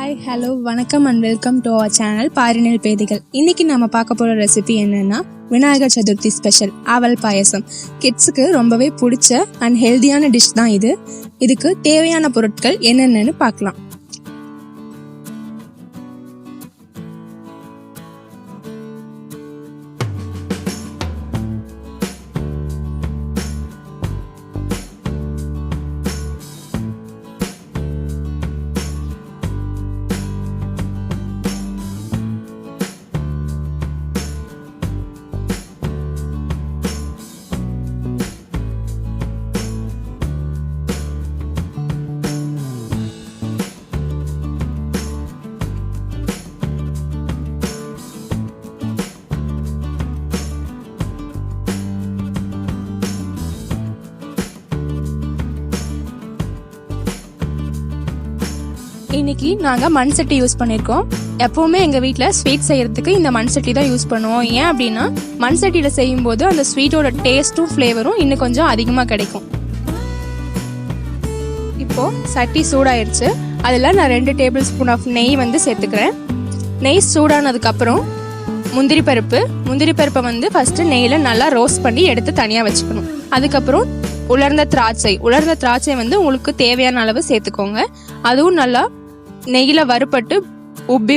Hi hello வணக்கம் and welcome to our channel பாரினில் பேதிகள். இன்னைக்கு நம்ம பார்க்க போகிற ரெசிபி என்னன்னா விநாயகர் சதுர்த்தி ஸ்பெஷல் அவல் பாயசம். கிட்ஸுக்கு ரொம்பவே பிடிச்ச அண்ட் ஹெல்தியான டிஷ் தான் இது. இதுக்கு தேவையான பொருட்கள் என்னென்னு பார்க்கலாம். இன்னைக்கு நாங்கள் மண் சட்டி யூஸ் பண்ணியிருக்கோம். எப்போவுமே எங்கள் வீட்டில் ஸ்வீட் செய்யறதுக்கு இந்த மண் சட்டி தான் யூஸ் பண்ணுவோம். ஏன் அப்படின்னா மண் சட்டியில் செய்யும்போது அந்த ஸ்வீட்டோட டேஸ்ட்டும் ஃப்ளேவரும் இன்னும் கொஞ்சம் அதிகமாக கிடைக்கும். இப்போது சட்டி சூடாயிருச்சு. அதில் நான் 2 டேபிள் ஸ்பூன் ஆஃப் நெய் சேர்த்துக்கிறேன். நெய் சூடானதுக்கப்புறம் முந்திரி பருப்பை ஃபஸ்ட்டு நெய்யில் நல்லா ரோஸ்ட் பண்ணி எடுத்து தனியாக வச்சுக்கணும். அதுக்கப்புறம் உலர்ந்த திராட்சை உங்களுக்கு தேவையான அளவு சேர்த்துக்கோங்க. அதுவும் நல்லா நெய்யில் வறுபட்டு உப்பி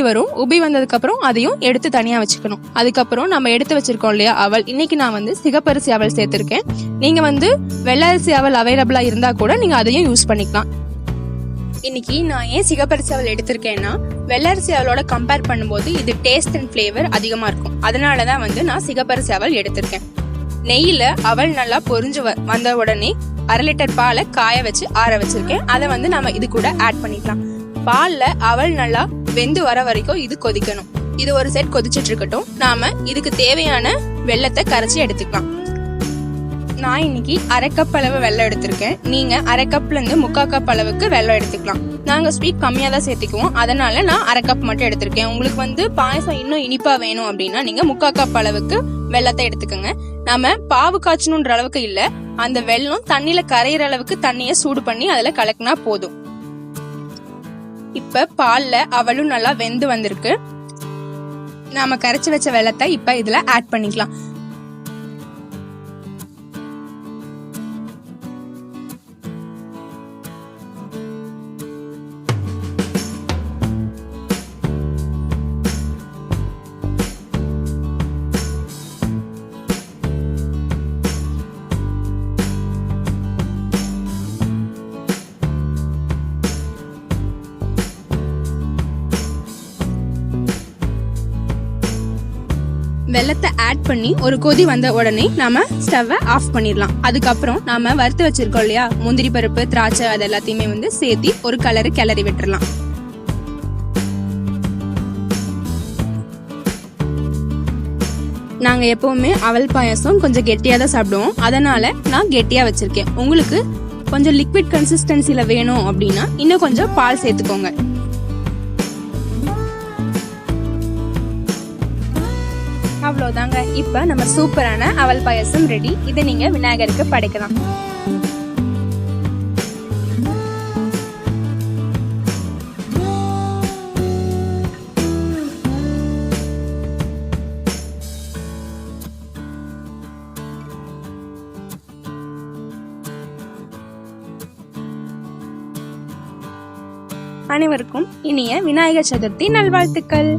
வந்ததுக்கப்புறம் அதையும் எடுத்து தனியாக வச்சுக்கணும். அதுக்கப்புறம் நம்ம எடுத்து வச்சிருக்கோம் இல்லையா அவல், இன்னைக்கு நான் சிகப்பரிசி அவல் சேர்த்துருக்கேன். நீங்கள் வெள்ளரிசி அவல் அவைலபிளாக இருந்தால் கூட நீங்கள் அதையும் யூஸ் பண்ணிக்கலாம். இன்னைக்கு நான் ஏன் சிகப்பரிசி அவல் எடுத்திருக்கேன்னா வெள்ளரிசி அவளோட கம்பேர் பண்ணும்போது இது டேஸ்ட் அண்ட் ஃப்ளேவர் அதிகமாக இருக்கும். அதனால தான் நான் சிகப்பரிசி அவல் எடுத்திருக்கேன். நெய்யில் அவல் நல்லா பொரிஞ்சு வந்த உடனே 1/2 லிட்டர் பாலை காய வச்சு ஆற வச்சிருக்கேன். அதை நம்ம இது கூட ஆட் பண்ணிக்கலாம். பால்ல அவல் நல்லா வெந்து வர வரைக்கும் இது கொதிக்கணும். இது ஒரு செட் கொதிச்சுட்டு இருக்கட்டும். நாம இதுக்கு தேவையான வெல்லத்தை கரைச்சி எடுத்துக்கலாம். நான் இன்னைக்கு 1/2 கப் அளவு வெல்லம் எடுத்திருக்கேன். நீங்க 1/2 கப்ல இருந்து 3/4 கப் அளவுக்கு வெல்லம் எடுத்துக்கலாம். நாங்க ஸ்வீட் கம்மியா தான் சேர்த்துக்குவோம். அதனால நான் 1/2 கப் மட்டும் எடுத்திருக்கேன். உங்களுக்கு பாயசம் இன்னும் இனிப்பா வேணும் அப்படின்னா நீங்க 3/4 கப் அளவுக்கு வெல்லத்தை எடுத்துக்கோங்க. நாம பாவு காய்ச்சணுன்ற அளவுக்கு இல்ல, அந்த வெல்லம் தண்ணியில கரையிற அளவுக்கு தண்ணிய சூடு பண்ணி அதுல கலக்கினா போதும். இப்ப பால்ல அவளும் நல்லா வெந்து வந்திருக்கு. நாம கரைச்சு வச்ச வெல்லத்தை இப்ப இதுல ஆட் பண்ணிக்கலாம். வெல்லத்தை ஆட் பண்ணி ஒரு கொதி வந்த உடனே நாம ஸ்டவ்வை ஆஃப் பண்ணிடலாம். அதுக்கப்புறம் நாம வறுத்து வச்சிருக்கோம் இல்லையா முந்திரி பருப்பு, திராட்சை, அது எல்லாத்தையுமே சேர்த்தி ஒரு கிளறி விட்டுறலாம். நாங்க எப்பவுமே அவல் பாயசம் கொஞ்சம் கெட்டியா தான் சாப்பிடுவோம். அதனால நான் கெட்டியா வச்சிருக்கேன். உங்களுக்கு கொஞ்சம் லிக்விட் கன்சிஸ்டன்சில வேணும் அப்படின்னா இன்னும் கொஞ்சம் பால் சேர்த்துக்கோங்க. அவ்வளோதாங்க. இப்ப நம்ம சூப்பரான அவல் பாயசம் ரெடி. இதை நீங்க விநாயகருக்கு படைக்கலாம். அனைவருக்கும் இனிய விநாயகர் சதுர்த்தி நல்வாழ்த்துக்கள்.